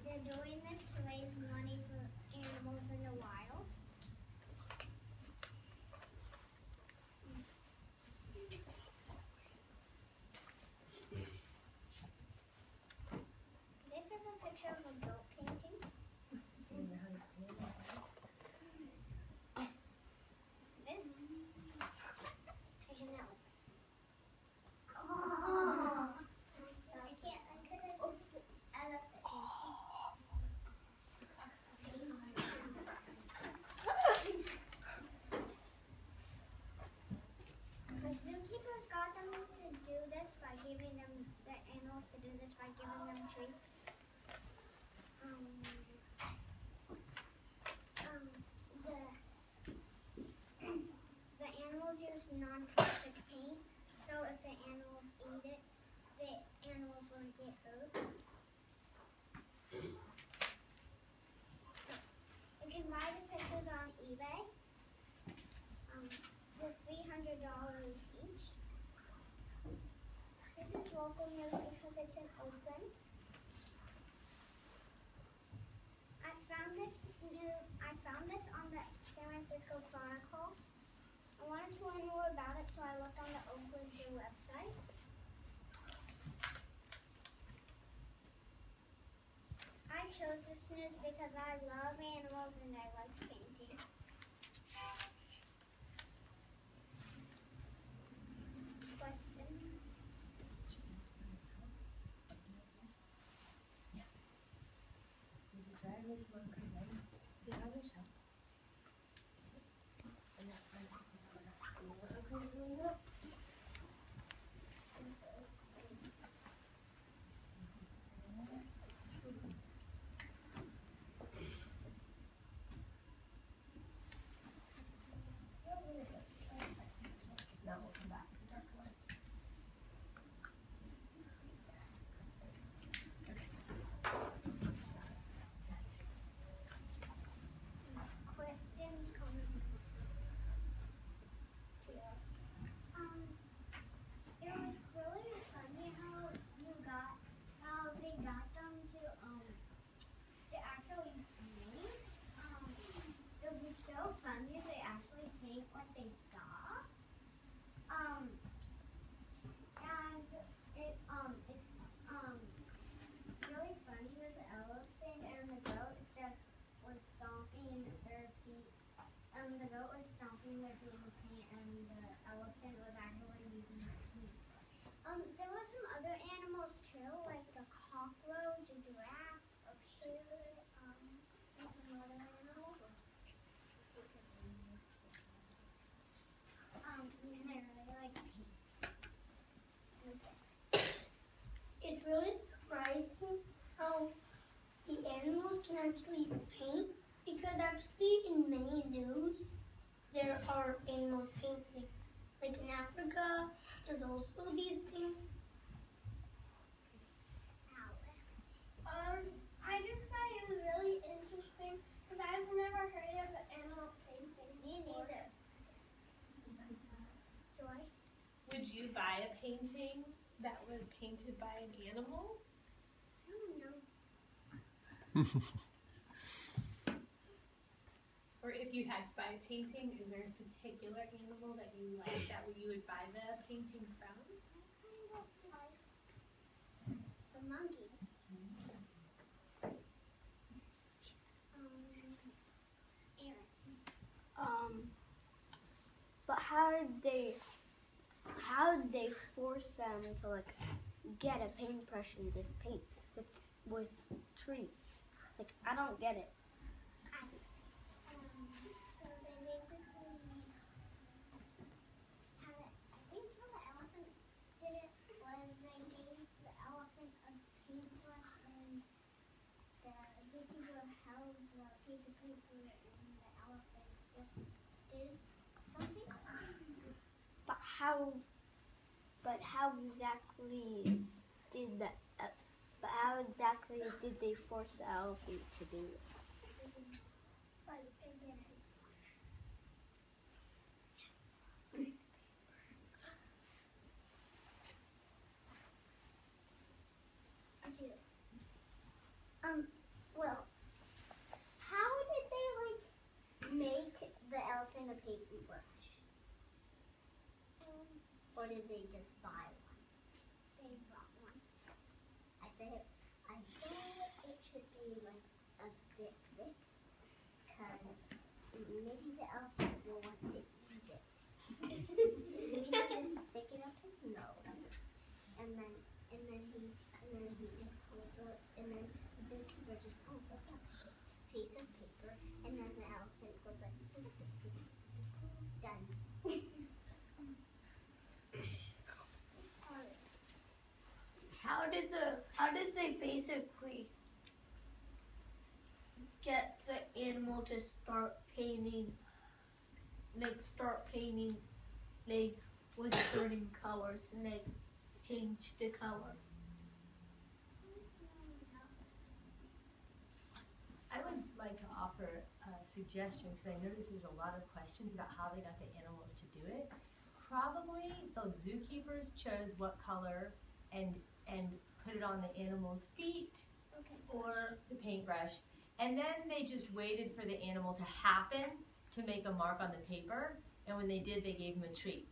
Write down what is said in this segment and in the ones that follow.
they're doing this to raise money for animals in the wild. This is a picture of a goat painting. This is an elephant. Oh, I couldn't elephant. The zookeepers got them to do this by giving them the animals to do this by giving them treats. The animals use non-toxic paint, so if the animals eat it, the animals won't get hurt. You can buy the pictures on eBay. They're $300 each. This is local news because it's in Oakland. I found this on the San Francisco Chronicle. I wanted to learn more about it, so I looked on the Oakland Zoo website. I chose this news because I love animals and I like painting. Questions? Now we'll come back to dark one. Questions, comments, or comments? It was really funny how they got them to actually paint. It was so funny they actually paint what they saw. And it's really funny with the elephant and the goat just was stomping their feet. The goat was stomping their feet in the paint, and the elephant was actually using their feet. There were some other animals too, like the cockroach, a giraffe, a pig, and some other animals. And they really like paint. It's really surprising how the animals can actually paint, because actually in many zoos there are animals painting. Like in Africa, there's also these things. I just thought it was really interesting because I've never heard of an animal painting. Me neither. Joy? Would you buy a painting that was painted by an animal? I don't know. Or if you had to buy a painting, is there a particular animal that you like that you would buy the painting from? I kind of like the monkeys. Aaron. But how did they force them to like get a paintbrush and just paint with trees? Like, I don't get it. So they basically I think how the elephant did it was they gave the elephant a paintbrush and the zookeeper held the piece of paper and the elephant just did something. But how exactly did they force the elephant to do it? or did they just buy one? They bought one. I think it should be like a bit thick, because maybe the elephant will want to eat it. Maybe he'll just stick it up his nose, and then he just holds up, and then the zookeeper just holds up a piece of paper, and then the elephant goes like, done. How did they basically get the animal to start painting like with certain colors and they change the color? I would like to offer a suggestion, because I noticed there's a lot of questions about how they got the animals to do it. Probably the zookeepers chose what color and put it on the animal's feet or the paintbrush, and then they just waited for the animal to happen to make a mark on the paper, and when they did, they gave them a treat.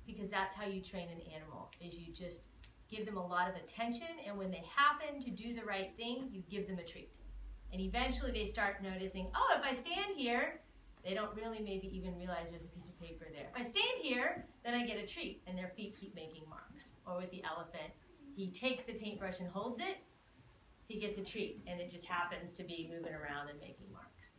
Because that's how you train an animal, is you just give them a lot of attention, and when they happen to do the right thing, you give them a treat. And eventually they start noticing, oh, if I stand here, they don't really maybe even realize there's a piece of paper there. If I stand here, then I get a treat, and their feet keep making marks. Or with the elephant, he takes the paintbrush and holds it, he gets a treat, and it just happens to be moving around and making marks.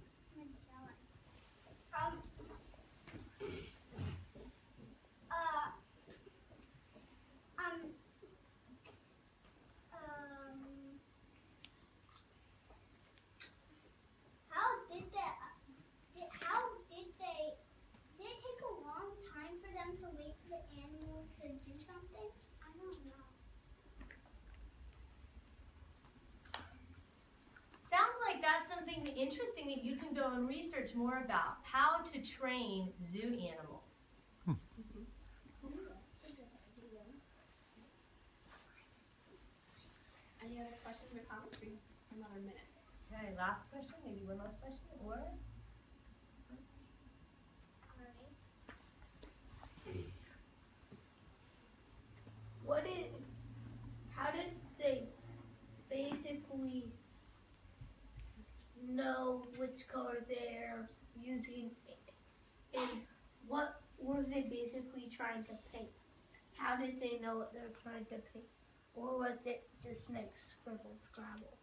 Did it take a long time for them to wait for the animals to do something? I don't know. Sounds like that's something interesting that you can go and research more about, how to train zoo animals. Any other questions or comments? We have another minute. Okay, last question, maybe one last question, or? How did they basically know which colors they're using, and what was they basically trying to paint? How did they know what they're trying to paint? Or was it just like scribble scrabble?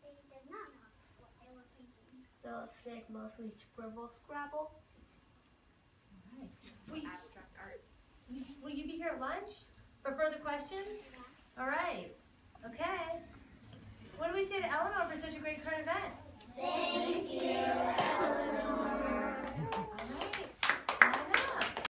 They did not know what they were painting. So it's like mostly scribble scrabble? All right. Abstract art. Will you be here at lunch for further questions? All right. Okay. What do we say to Eleanor for such a great current event? Thank you, Eleanor.